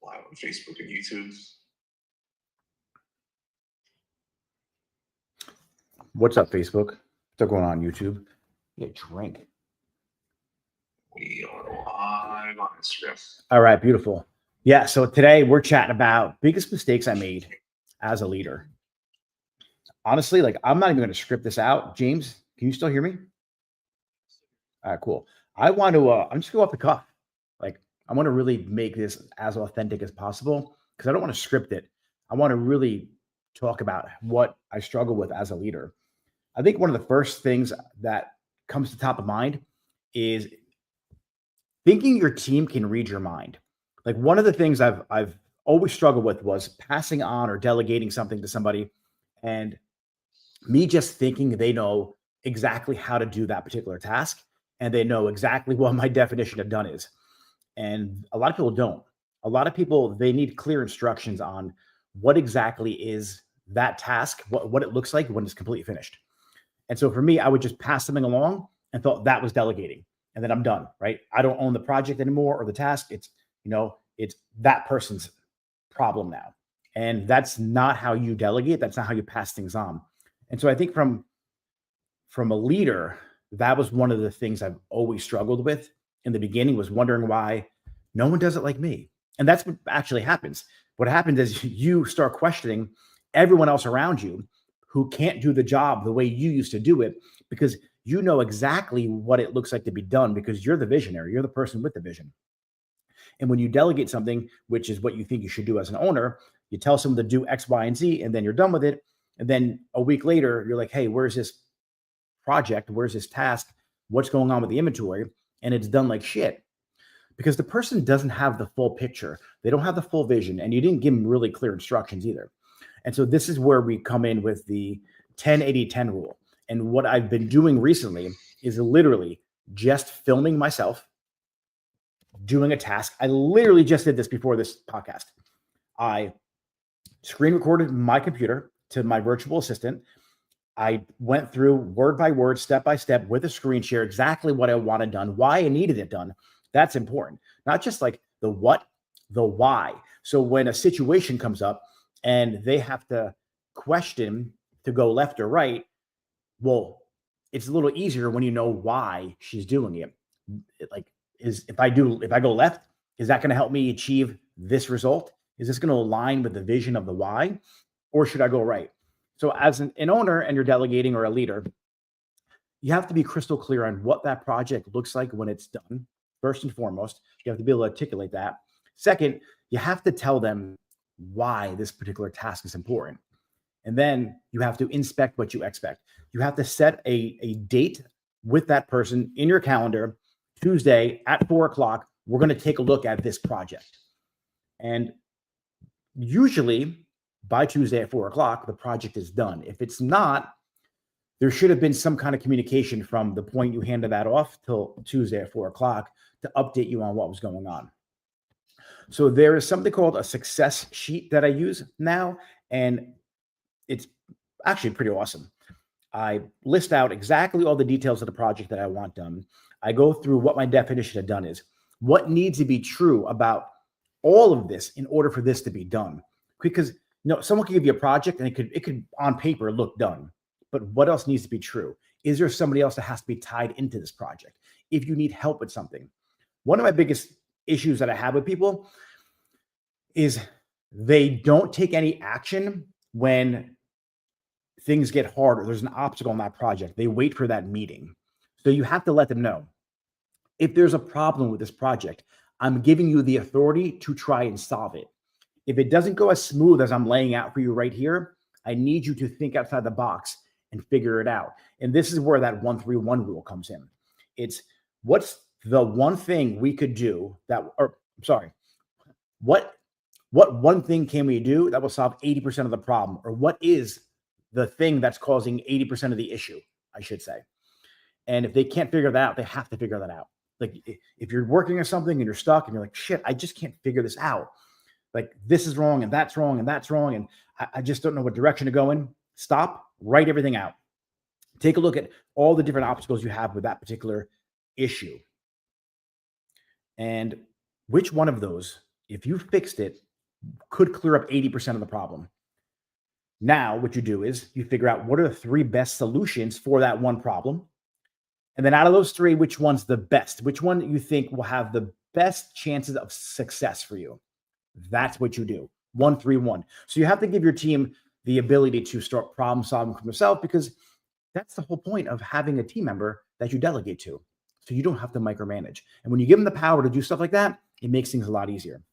live on Facebook and YouTube. What's up, Facebook? What's going on YouTube? Get a drink. We are live on Instagram. All right, beautiful. Yeah, so today we're chatting about biggest mistakes I made as a leader. Honestly, like I'm not even going to script this out. James, can you still hear me? All right, cool. I want to. I'm just going off the cuff. Like I want to really make this as authentic as possible because I don't want to script it. I want to really talk about what I struggle with as a leader. I think one of the first things that comes to top of mind is thinking your team can read your mind. Like one of the things I've always struggled with was passing on or delegating something to somebody and me just thinking they know exactly how to do that particular task and they know exactly what my definition of done is. And a lot of people don't. A lot of people they need clear instructions on what exactly is that task, what it looks like when it's completely finished. And so for me, I would just pass something along and thought that was delegating. And then I'm done, right? I don't own the project anymore or the task. It's that person's problem now. And that's not how you delegate. That's not how you pass things on. And so I think from a leader, that was one of the things I've always struggled with in the beginning was wondering why no one does it like me. And that's what actually happens. What happens is you start questioning everyone else around you who can't do the job the way you used to do it because you know exactly what it looks like to be done because you're the visionary, you're the person with the vision. And when you delegate something, which is what you think you should do as an owner, you tell someone to do X, Y, and Z, and then you're done with it. And then a week later, you're like, hey, where's this project? Where's this task? What's going on with the inventory? And it's done like shit because the person doesn't have the full picture. They don't have the full vision, and you didn't give them really clear instructions either. And so this is where we come in with the 10-80-10 rule. And what I've been doing recently is literally just filming myself doing a task. I literally just did this before this podcast. I screen recorded my computer to my virtual assistant. I went through word by word, step by step with a screen share exactly what I wanted done, why I needed it done. That's important. Not just like the what, the why. So when a situation comes up and they have to question to go left or right, well, it's a little easier when you know why she's doing it. Like, if I go left, is that going to help me achieve this result? Is this going to align with the vision of the why, or should I go right? So, as an owner and you're delegating or a leader, you have to be crystal clear on what that project looks like when it's done. First and foremost, you have to be able to articulate that. Second, you have to tell them why this particular task is important. And then you have to inspect what you expect. You have to set a date with that person in your calendar. Tuesday at 4:00, we're going to take a look at this project. And usually by Tuesday at 4:00, the project is done. If it's not, there should have been some kind of communication from the point you handed that off till Tuesday at 4:00 to update you on what was going on. So there is something called a success sheet that I use now, and it's actually pretty awesome. I list out exactly all the details of the project that I want done. I go through what my definition of done is, what needs to be true about all of this in order for this to be done. Because someone can give you a project and it could on paper look done, but what else needs to be true? Is there somebody else that has to be tied into this project? If you need help with something, one of my biggest issues that I have with people is they don't take any action when things get harder. There's an obstacle on that project. They wait for that meeting. So you have to let them know if there's a problem with this project, I'm giving you the authority to try and solve it. If it doesn't go as smooth as I'm laying out for you right here, I need you to think outside the box and figure it out. And this is where that 1-3-1 rule comes in. It's what's the one thing we could do what one thing can we do that will solve 80% of the problem? Or what is the thing that's causing 80% of the issue, I should say. And if they can't figure that out, they have to figure that out. Like if you're working on something and you're stuck and you're like, shit, I just can't figure this out. Like this is wrong and that's wrong and that's wrong. And I just don't know what direction to go in. Stop, write everything out. Take a look at all the different obstacles you have with that particular issue. And which one of those if you fixed it, could clear up 80% of the problem. Now, what you do is you figure out what are the 3 best solutions for that one problem. And then out of those 3, which one's the best? Which one you think will have the best chances of success for you? That's what you do. 1, 3, 1. So you have to give your team the ability to start problem solving for themselves, because that's the whole point of having a team member that you delegate to. So you don't have to micromanage. And when you give them the power to do stuff like that, it makes things a lot easier.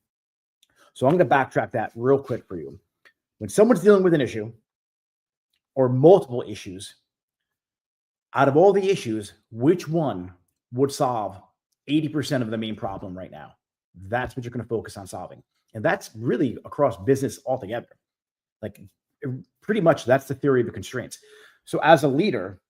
So I'm going to backtrack that real quick for you. When someone's dealing with an issue or multiple issues, out of all the issues, which one would solve 80% of the main problem right now? That's what you're going to focus on solving. And that's really across business altogether. Like, pretty much that's the theory of the constraints. So as a leader,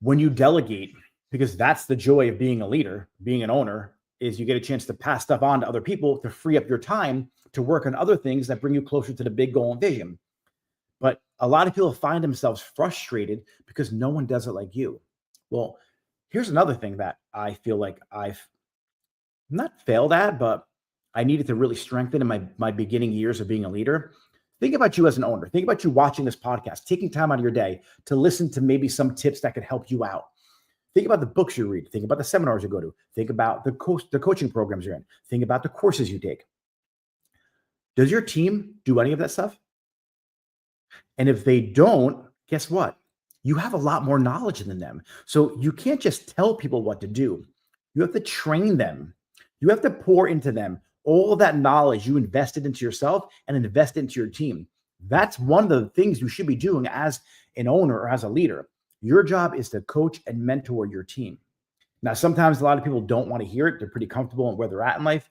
when you delegate, because that's the joy of being a leader, being an owner, is you get a chance to pass stuff on to other people to free up your time to work on other things that bring you closer to the big goal and vision. But a lot of people find themselves frustrated because no one does it like you. Well, here's another thing that I feel like I've not failed at, but I needed to really strengthen in my beginning years of being a leader. Think about you as an owner. Think about you watching this podcast, taking time out of your day to listen to maybe some tips that could help you out. Think about the books you read. Think about the seminars you go to. Think about the coaching programs you're in. Think about the courses you take. Does your team do any of that stuff? And if they don't, guess what? You have a lot more knowledge than them. So you can't just tell people what to do. You have to train them. You have to pour into them all of that knowledge you invested into yourself and invest into your team. That's one of the things you should be doing as an owner or as a leader. Your job is to coach and mentor your team. Now, sometimes a lot of people don't want to hear it. They're pretty comfortable in where they're at in life,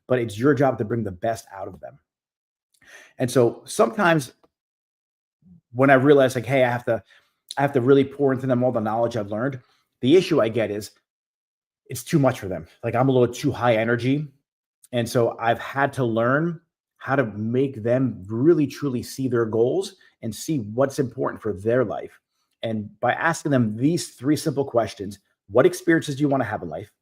but it's your job to bring the best out of them. And so sometimes when I realize, like, hey, I have to really pour into them all the knowledge I've learned, the issue I get is it's too much for them. Like, I'm a little too high energy. And so I've had to learn how to make them really, truly see their goals and see what's important for their life. And by asking them these 3 simple questions: what experiences do you want to have in life?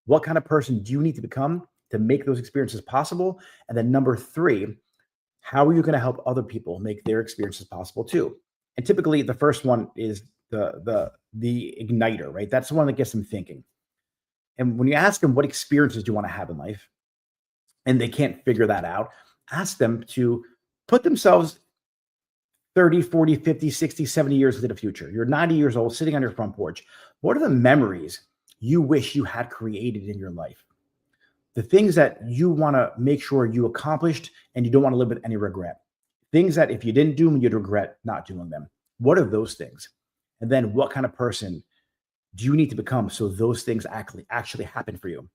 What kind of person do you need to become to make those experiences possible? And then number 3, how are you going to help other people make their experiences possible too? And typically the first one is the igniter, right? That's the one that gets them thinking. And when you ask them what experiences do you want to have in life, and they can't figure that out, ask them to put themselves 30, 40, 50, 60, 70 years into the future. You're 90 years old, sitting on your front porch. What are the memories you wish you had created in your life? The things that you want to make sure you accomplished and you don't want to live with any regret. Things that if you didn't do them, you'd regret not doing them. What are those things? And then what kind of person do you need to become so those things actually happen for you?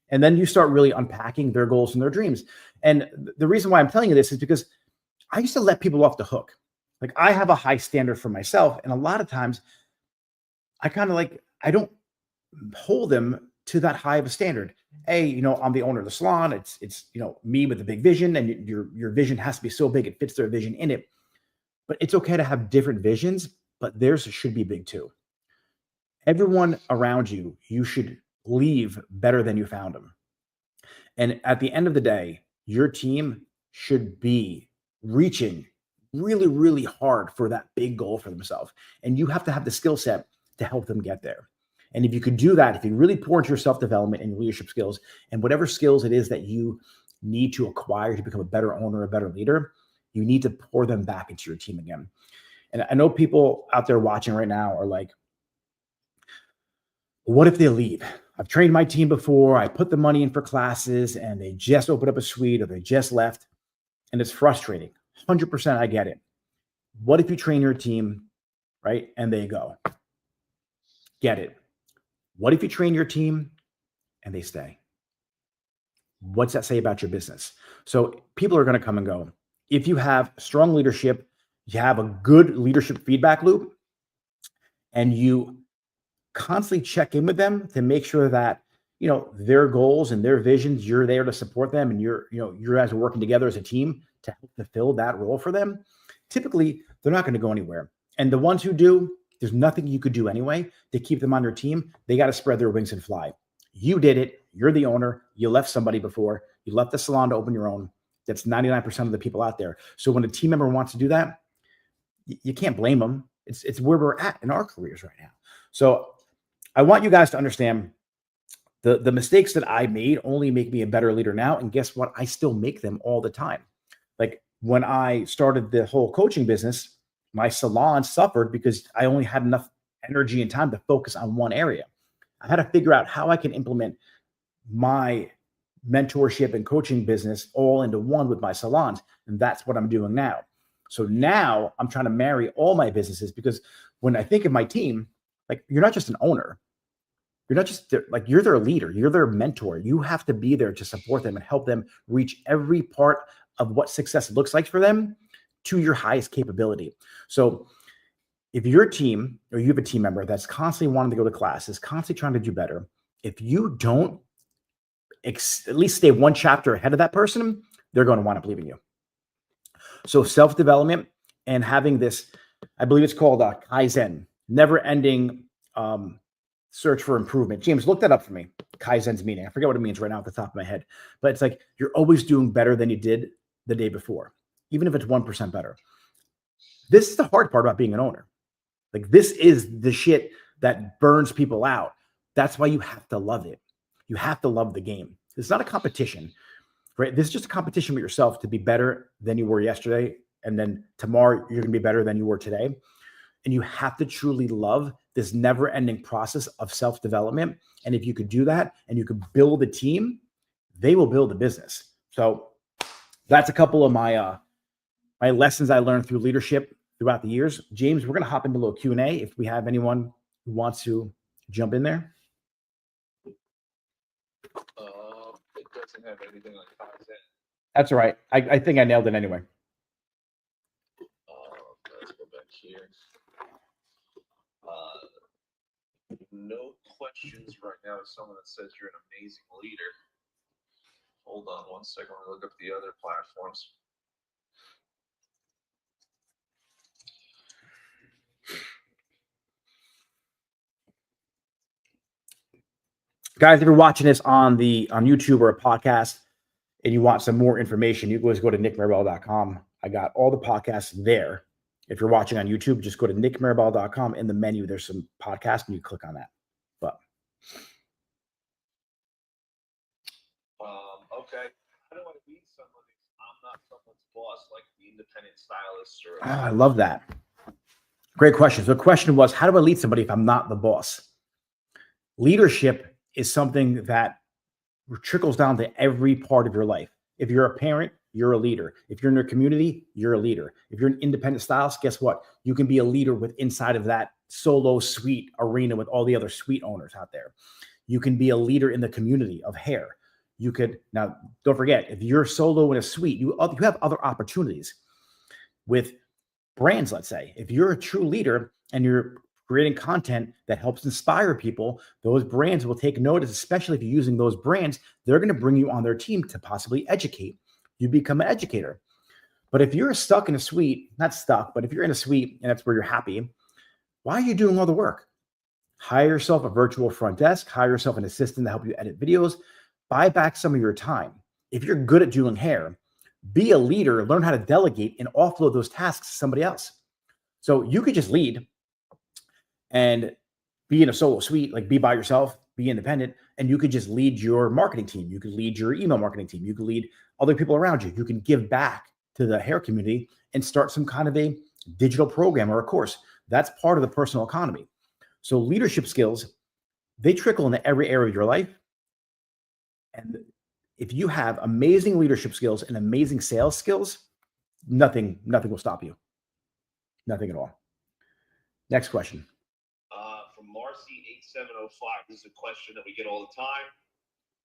And then you start really unpacking their goals and their dreams. And the reason why I'm telling you this is because I used to let people off the hook. Like, I have a high standard for myself. And a lot of times I don't hold them to that high of a standard. Hey, I'm the owner of the salon. It's me with the big vision, and your vision has to be so big it fits their vision in it. But it's okay to have different visions, but theirs should be big too. Everyone around you, you should leave better than you found them. And at the end of the day, your team should be reaching really, really hard for that big goal for themselves. And you have to have the skill set to help them get there. And if you could do that, if you really pour into your self-development and your leadership skills and whatever skills it is that you need to acquire to become a better owner, a better leader, you need to pour them back into your team again. And I know people out there watching right now are like, what if they leave? I've trained my team before. I put the money in for classes and they just opened up a suite or they just left. And it's frustrating. 100% I get it. What if you train your team, right? And they go. Get it. What if you train your team and they stay? What's that say about your business? So people are going to come and go. If you have strong leadership, you have a good leadership feedback loop, and you constantly check in with them to make sure that, their goals and their visions, you're there to support them, and you guys are working together as a team to help fulfill that role for them. Typically, they're not going to go anywhere. And the ones who do, there's nothing you could do anyway to keep them on your team. They got to spread their wings and fly. You did it. You're the owner. You left somebody before. You left the salon to open your own. That's 99% of the people out there. So when a team member wants to do that, you can't blame them. It's where we're at in our careers right now. So I want you guys to understand the mistakes that I made only make me a better leader now. And guess what? I still make them all the time. Like when I started the whole coaching business, my salon suffered because I only had enough energy and time to focus on one area. I had to figure out how I can implement my mentorship and coaching business all into one with my salons. And that's what I'm doing now. So now I'm trying to marry all my businesses, because when I think of my team, like, you're not just an owner. You're not just like, you're their leader. You're their mentor. You have to be there to support them and help them reach every part of what success looks like for them to your highest capability. So if your team, or you have a team member that's constantly wanting to go to class, is constantly trying to do better, if you don't at least stay one chapter ahead of that person, they're going to want to believe in you. So self-development and having this, I believe it's called Kaizen, never-ending search for improvement. James, look that up for me. Kaizen's meaning. I forget what it means right now at the top of my head, but it's like you're always doing better than you did the day before, even if it's 1% better. This is the hard part about being an owner. Like, this is the shit that burns people out. That's why you have to love it. You have to love the game. It's not a competition, right? This is just a competition with yourself to be better than you were yesterday. And then tomorrow you're going to be better than you were today. And you have to truly love this never-ending process of self-development. And if you could do that and you could build a team, they will build a business. So that's a couple of my my lessons I learned through leadership throughout the years. James, we're going to hop into a little Q&A if we have anyone who wants to jump in there. It doesn't have anything like Kaizen. That's all right. I think I nailed it anyway. Let's go back here. No questions right now. Someone that says you're an amazing leader. Hold on one second. I'll look up the other platforms. Guys, if you're watching this on YouTube or a podcast and you want some more information, you always go to nickmarabell.com. I got all the podcasts there. If you're watching on YouTube, just go to nickmarabell.com. In the menu, there's some podcasts and you click on that. But okay. How do I lead someone if I'm not someone's boss, like the independent stylist? Or I love that. Great question. So the question was, how do I lead somebody if I'm not the boss? Leadership is something that trickles down to every part of your life. If you're a parent, you're a leader. If you're in your community, you're a leader. If you're an independent stylist, guess what? You can be a leader with inside of that solo suite arena with all the other suite owners out there. You can be a leader in the community of hair. You could, now don't forget, if you're solo in a suite, you have other opportunities with brands. Let's say if you're a true leader and you're creating content that helps inspire people, those brands will take notice, especially if you're using those brands. They're going to bring you on their team to possibly educate. You become an educator. But if you're stuck in a suite, not stuck, but if you're in a suite and that's where you're happy, why are you doing all the work? Hire yourself a virtual front desk, hire yourself an assistant to help you edit videos, buy back some of your time. If you're good at doing hair, be a leader, learn how to delegate and offload those tasks to somebody else. So you could just lead and be in a solo suite, like be by yourself, be independent, and you could just lead your marketing team. You could lead your email marketing team. You could lead other people around you. You can give back to the hair community and start some kind of a digital program or a course. That's part of the personal economy. So leadership skills, they trickle into every area of your life. And if you have amazing leadership skills and amazing sales skills, nothing will stop you. Nothing at all. Next question. From Marcy8705, this is a question that we get all the time.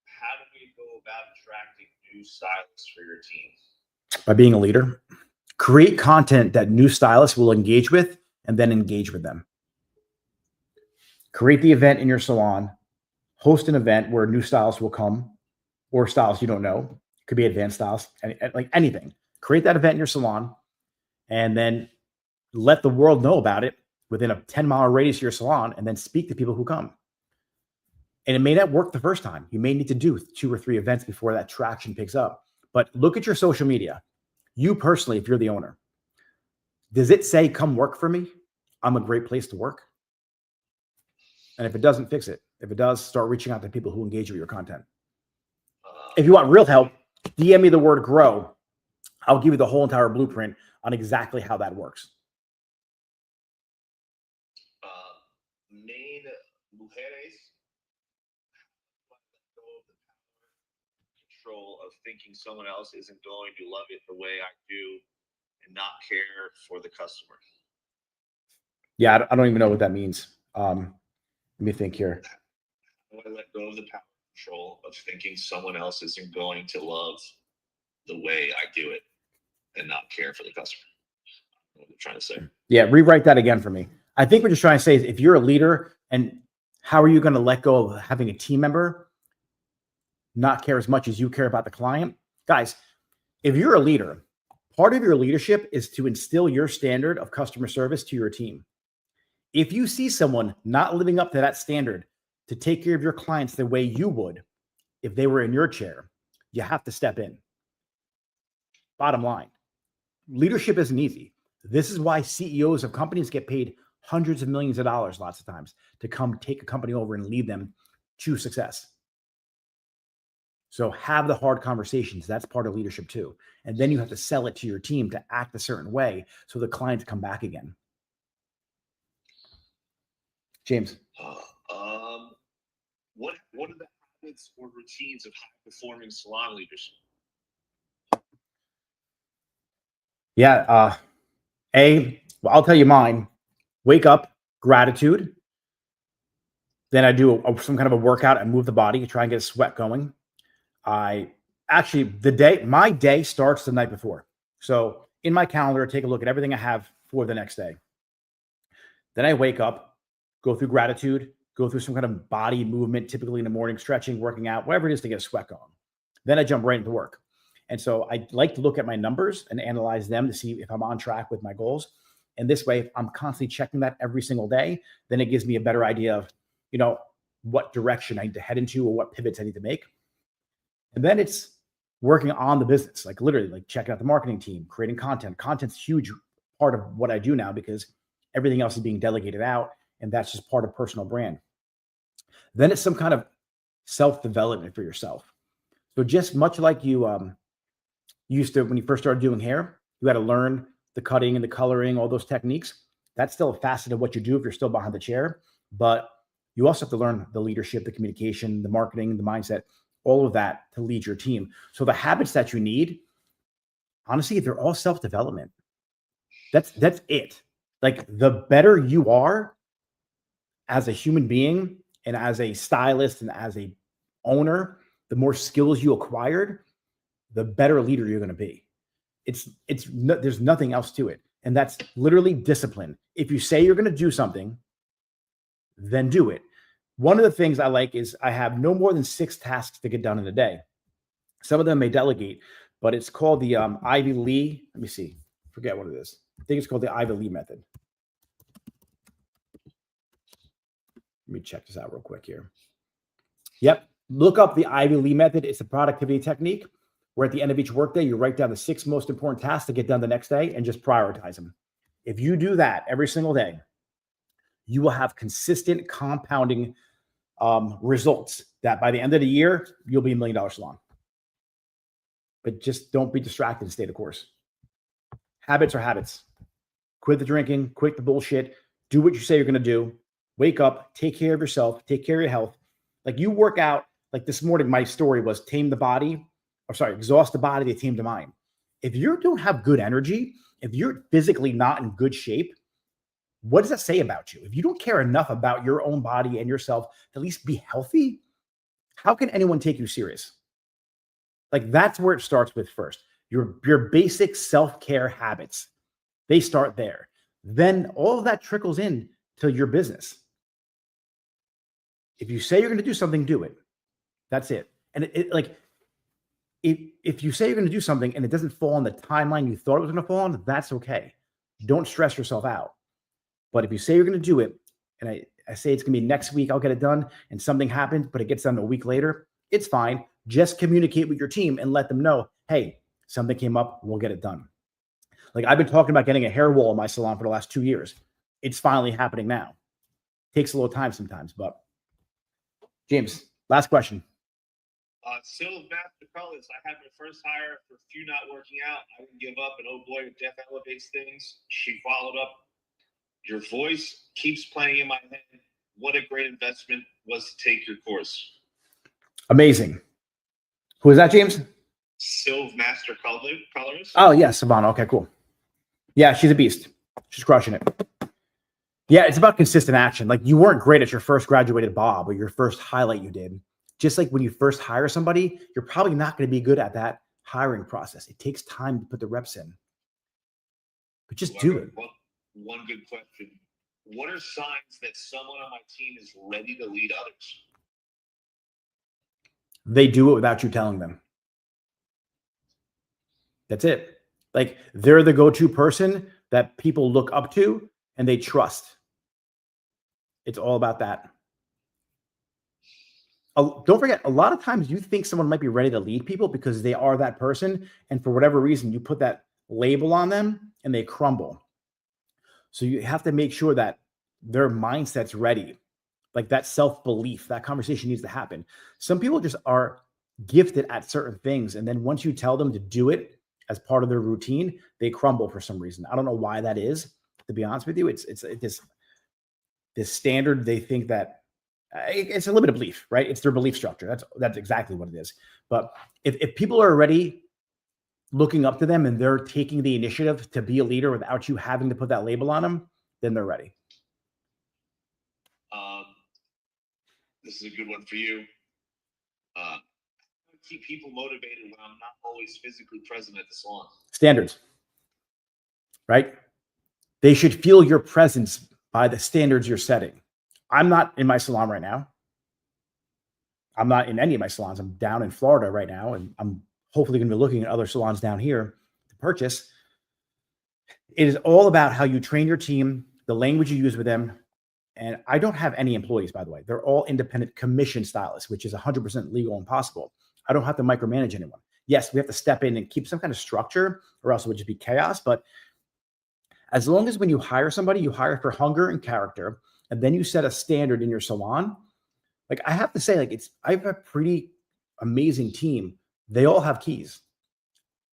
How do we go about attracting new stylists for your team? By being a leader. Create content that new stylists will engage with and then engage with them. Create the event in your salon. Host an event where new stylists will come, or stylists you don't know. It could be advanced stylists, like anything. Create that event in your salon and then let the world know about it within a 10-mile radius of your salon, and then speak to people who come. And it may not work the first time. You may need to do 2 or 3 events before that traction picks up. But look at your social media. You personally, if you're the owner, does it say, come work for me? I'm a great place to work. And if it doesn't, fix it. If it does, start reaching out to people who engage with your content. If you want real help, DM me the word grow. I'll give you the whole entire blueprint on exactly how that works. Main mujeres control of thinking someone else isn't going to love it the way I do and not care for the customer. Yeah, I don't even know what that means. Let me think here. I want to let go of the power control of thinking someone else isn't going to love the way I do it and not care for the customer. What I'm trying to say. Yeah, rewrite that again for me. I think what you're trying to say is if you're a leader, and how are you going to let go of having a team member not care as much as you care about the client? Guys, if you're a leader, part of your leadership is to instill your standard of customer service to your team. If you see someone not living up to that standard to take care of your clients the way you would if they were in your chair, you have to step in. Bottom line, leadership isn't easy. This is why CEOs of companies get paid hundreds of millions of dollars lots of times to come take a company over and lead them to success. So have the hard conversations. That's part of leadership too. And then you have to sell it to your team to act a certain way so the clients come back again. James. What are the habits or routines of high-performing salon leaders? Yeah. Well, I'll tell you mine. Wake up, gratitude. Then I do some kind of a workout and move the body, try and get a sweat going. My day starts the night before. So in my calendar, I take a look at everything I have for the next day. Then I wake up, go through gratitude, go through some kind of body movement, typically in the morning, stretching, working out, whatever it is to get a sweat going. Then I jump right into work. And so I like to look at my numbers and analyze them to see if I'm on track with my goals. And this way, if I'm constantly checking that every single day, then it gives me a better idea of, what direction I need to head into or what pivots I need to make. And then it's working on the business, like literally like checking out the marketing team, creating content. Content's a huge part of what I do now because everything else is being delegated out. And that's just part of personal brand. Then it's some kind of self-development for yourself. So just much like you used to when you first started doing hair, you had to learn the cutting and the coloring, all those techniques. That's still a facet of what you do if you're still behind the chair. But you also have to learn the leadership, the communication, the marketing, the mindset, all of that to lead your team. So the habits that you need, honestly, they're all self-development. That's it. Like the better you are as a human being and as a stylist and as a owner, the more skills you acquired, the better leader you're going to be. There's nothing else to it. And that's literally discipline. If you say you're going to do something, then do it. One of the things I like is I have no more than 6 tasks to get done in a day. Some of them may delegate, but it's called the Ivy Lee. Let me see. Forget what it is. I think it's called the Ivy Lee method. Let me check this out real quick here. Yep. Look up the Ivy Lee method. It's a productivity technique where at the end of each workday, you write down the 6 most important tasks to get done the next day and just prioritize them. If you do that every single day, you will have consistent compounding results that by the end of the year, you'll be $1 million salon. But just don't be distracted and stay the course. Habits are habits. Quit the drinking, quit the bullshit. Do what you say you're going to do. Wake up, take care of yourself, take care of your health. Like you work out, like this morning, my story was exhaust the body to tame the mind. If you don't have good energy, if you're physically not in good shape, what does that say about you? If you don't care enough about your own body and yourself to at least be healthy, how can anyone take you serious? Like that's where it starts with first. Your basic self-care habits, they start there. Then all of that trickles in to your business. If you say you're going to do something, do it. That's it. And if you say you're going to do something and it doesn't fall on the timeline you thought it was going to fall on, that's okay. Don't stress yourself out. But if you say you're going to do it, and I say it's going to be next week, I'll get it done, and something happens, but it gets done a week later, it's fine. Just communicate with your team and let them know, hey, something came up, we'll get it done. Like I've been talking about getting a hair wall in my salon for the last 2 years. It's finally happening now. Takes a little time sometimes, but James, last question. Still Master Colors. I had my first hire for a few not working out. I didn't give up, and oh boy, death elevates things. She followed up. Your voice keeps playing in my head. What a great investment was to take your course. Amazing. Who is that, James? Sylv Master Colors. Oh, yeah, Savannah. Okay, cool. Yeah, she's a beast. She's crushing it. Yeah, it's about consistent action. Like you weren't great at your first graduated Bob or your first highlight you did. Just like when you first hire somebody, you're probably not going to be good at that hiring process. It takes time to put the reps in. But just do it. One good question. What are signs that someone on my team is ready to lead others? They do it without you telling them. That's it. Like they're the go-to person that people look up to and they trust. It's all about that. Don't forget, a lot of times you think someone might be ready to lead people because they are that person. And for whatever reason, you put that label on them and they crumble. So you have to make sure that their mindset's ready. Like that self-belief, that conversation needs to happen. Some people just are gifted at certain things. And then once you tell them to do it as part of their routine, they crumble for some reason. I don't know why that is, to be honest with you. It's this standard. They think that it's a limited belief, right? It's their belief structure. That's exactly what it is. But if people are already looking up to them and they're taking the initiative to be a leader without you having to put that label on them, then they're ready. This is a good one for you. Keep people motivated when I'm not always physically present at the salon. Standards, right? They should feel your presence by the standards you're setting. I'm not in my salon right now. I'm not in any of my salons. I'm down in Florida right now, and I'm hopefully going to be looking at other salons down here to purchase. It is all about how you train your team, the language you use with them. And I don't have any employees, by the way. They're all independent commission stylists, which is 100% legal and possible. I don't have to micromanage anyone. Yes, we have to step in and keep some kind of structure, or else it would just be chaos. But as long as when you hire somebody, you hire for hunger and character, and then you set a standard in your salon. Like I have to say, I have a pretty amazing team. They all have keys.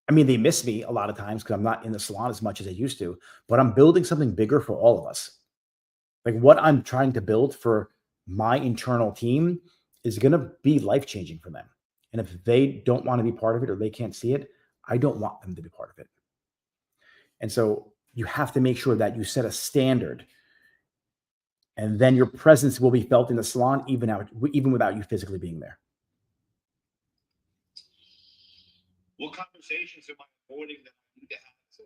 I mean, they miss me a lot of times because I'm not in the salon as much as I used to, but I'm building something bigger for all of us. Like what I'm trying to build for my internal team is going to be life-changing for them. And if they don't want to be part of it or they can't see it, I don't want them to be part of it. And so you have to make sure that you set a standard, and then your presence will be felt in the salon even without you physically being there. What conversations am I avoiding that I need to have as a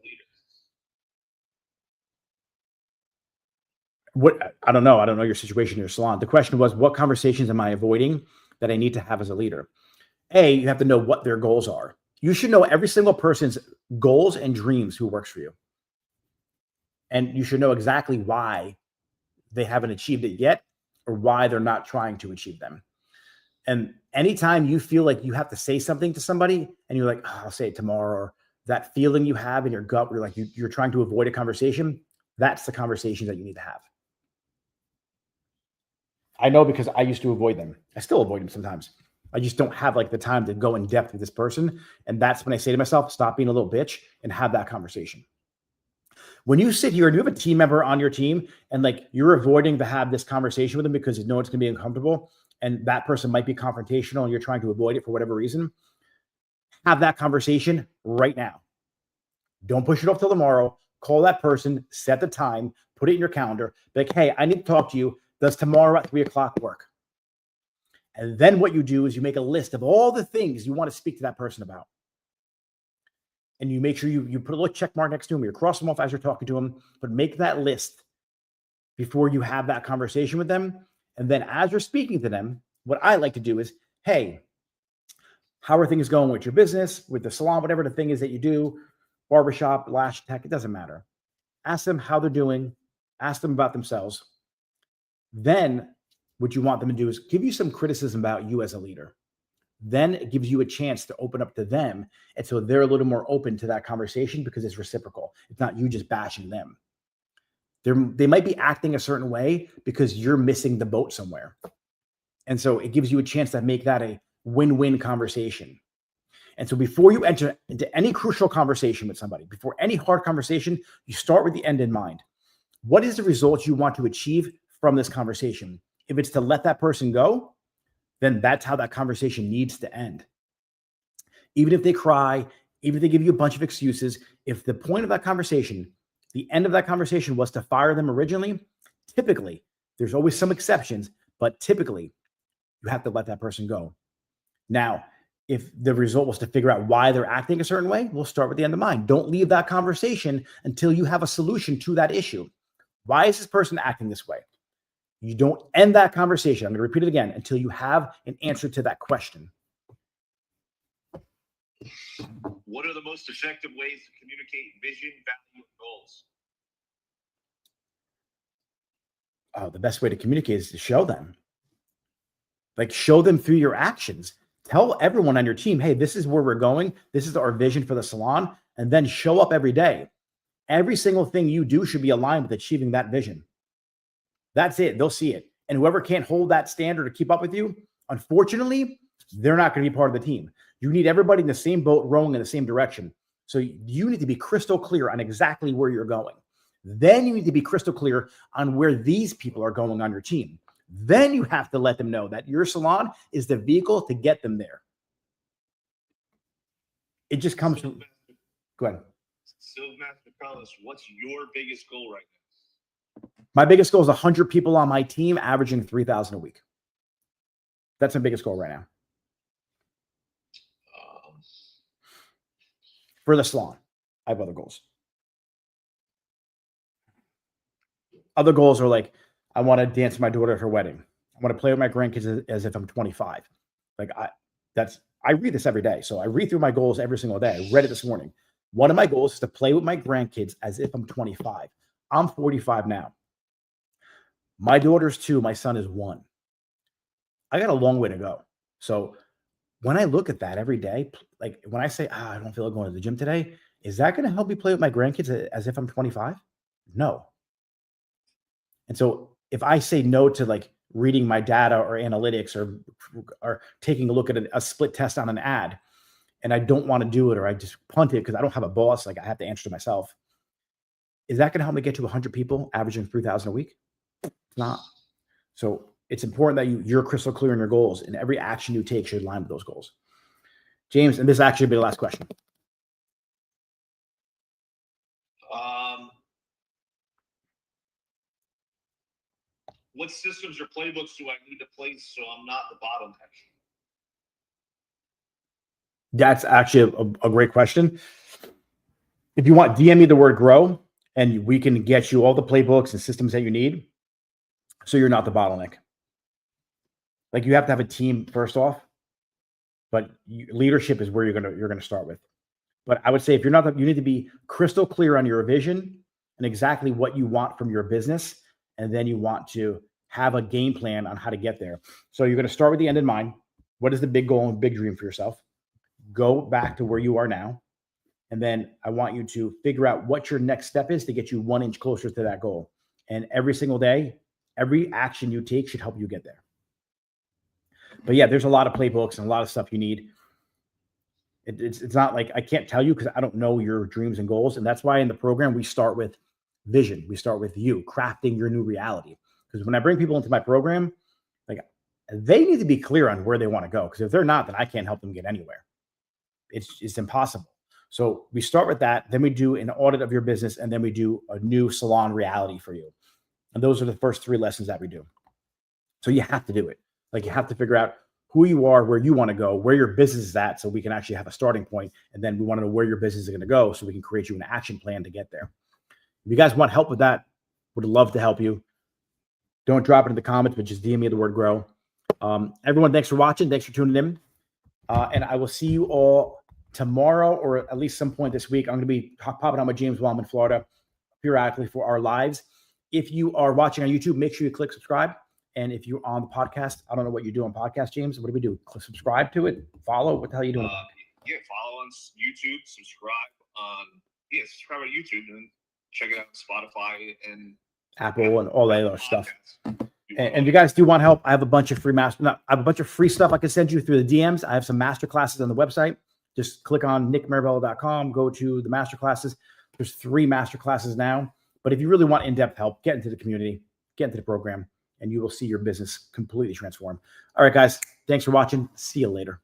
leader? I don't know. I don't know your situation in your salon. The question was, what conversations am I avoiding that I need to have as a leader? You have to know what their goals are. You should know every single person's goals and dreams who works for you. And you should know exactly why they haven't achieved it yet or why they're not trying to achieve them. And anytime you feel like you have to say something to somebody and you're like, I'll say it tomorrow, or that feeling you have in your gut where you're trying to avoid a conversation, that's the conversation that you need to have. I know because I used to avoid them. I still avoid them sometimes. I just don't have the time to go in depth with this person. And that's when I say to myself, stop being a little bitch and have that conversation. When you sit here and you have a team member on your team and you're avoiding to have this conversation with them because you know it's going to be uncomfortable and that person might be confrontational and you're trying to avoid it for whatever reason, have that conversation right now. Don't push it off till tomorrow. Call that person, set the time, put it in your calendar. Be like, hey, I need to talk to you. Does tomorrow at 3:00 work? And then what you do is you make a list of all the things you want to speak to that person about. And you make sure you put a little check mark next to them. You cross them off as you're talking to them, but make that list before you have that conversation with them. And then as you're speaking to them, what I like to do is, hey, how are things going with your business, with the salon, whatever the thing is that you do, barbershop, lash tech, it doesn't matter. Ask them how they're doing. Ask them about themselves. Then what you want them to do is give you some criticism about you as a leader. Then it gives you a chance to open up to them. And so they're a little more open to that conversation because it's reciprocal. It's not you just bashing them. They might be acting a certain way because you're missing the boat somewhere. And so it gives you a chance to make that a win-win conversation. And so before you enter into any crucial conversation with somebody, before any hard conversation, you start with the end in mind. What is the result you want to achieve from this conversation? If it's to let that person go, then that's how that conversation needs to end. Even if they cry, even if they give you a bunch of excuses, if the point of that conversation, the end of that conversation was to fire them originally, typically, there's always some exceptions, but typically you have to let that person go. Now, if the result was to figure out why they're acting a certain way, we'll start with the end in mind. Don't leave that conversation until you have a solution to that issue. Why is this person acting this way? You don't end that conversation. I'm going to repeat it again until you have an answer to that question. What are the most effective ways to communicate vision, value, and goals? The best way to communicate is to show them. Like, show them through your actions. Tell everyone on your team, hey, this is where we're going. This is our vision for the salon. And then show up every day. Every single thing you do should be aligned with achieving that vision. That's it. They'll see it. And whoever can't hold that standard or keep up with you, unfortunately, they're not going to be part of the team. You need everybody in the same boat rowing in the same direction. So you need to be crystal clear on exactly where you're going. Then you need to be crystal clear on where these people are going on your team. Then you have to let them know that your salon is the vehicle to get them there. It just comes from... Go ahead. Silvermaster Carlos, what's your biggest goal right now? My biggest goal is 100 people on my team averaging 3,000 a week. That's my biggest goal right now. For the salon, I have other goals. Other goals are like, I want to dance with my daughter at her wedding. I want to play with my grandkids as if I'm 25. Like I read this every day. So I read through my goals every single day. I read it this morning. One of my goals is to play with my grandkids as if I'm 25. I'm 45 now. My daughter's 2. My son is 1. I got a long way to go. So when I look at that every day, like when I say, I don't feel like going to the gym today, is that going to help me play with my grandkids as if I'm 25? No. And so if I say no to like reading my data or analytics or taking a look at a split test on an ad, and I don't want to do it, or I just punt it because I don't have a boss, like I have to answer to myself, is that going to help me get to 100 people averaging 3,000 a week? It's not. So it's important that you're crystal clear on your goals, and every action you take should align with those goals. James, and this actually will be the last question. What systems or playbooks do I need to place so I'm not the bottleneck? That's actually a great question. If you want, DM me the word grow, and we can get you all the playbooks and systems that you need so you're not the bottleneck. Like, you have to have a team first off, but leadership is where you're gonna start with. But I would say if you're not, you need to be crystal clear on your vision and exactly what you want from your business, and then you want to have a game plan on how to get there. So you're going to start with the end in mind. What is the big goal and big dream for yourself? Go back to where you are now, and then I want you to figure out what your next step is to get you 1 inch closer to that goal. And every single day, every action you take should help you get there. But yeah, there's a lot of playbooks and a lot of stuff you need. It's not like I can't tell you because I don't know your dreams and goals. And that's why in the program, we start with vision. We start with you crafting your new reality. Because when I bring people into my program, like, they need to be clear on where they want to go. Because if they're not, then I can't help them get anywhere. It's impossible. So we start with that. Then we do an audit of your business. And then we do a new salon reality for you. And those are the first 3 lessons that we do. So you have to do it. Like, you have to figure out who you are, where you want to go, where your business is at, so we can actually have a starting point. And then we want to know where your business is going to go so we can create you an action plan to get there. If you guys want help with that, would love to help you. Don't drop it in the comments, but just DM me the word grow. Everyone, thanks for watching. Thanks for tuning in. And I will see you all tomorrow, or at least some point this week. I'm going to be popping on with James while I'm in Florida periodically for our lives. If you are watching on YouTube, make sure you click subscribe. And if you're on the podcast, I don't know what you do on podcast, James. What do we do? Click subscribe to it? Follow? What the hell are you doing? Yeah, follow on YouTube, subscribe on YouTube, and check it out on Spotify and Apple and all that other stuff. And if you guys do want help, I have a bunch of free free stuff I can send you through the DMs. I have some master classes on the website. Just click on nickmarabella.com, go to the master classes. There's 3 master classes now. But if you really want in-depth help, get into the community, get into the program, and you will see your business completely transform. All right, guys, thanks for watching. See you later.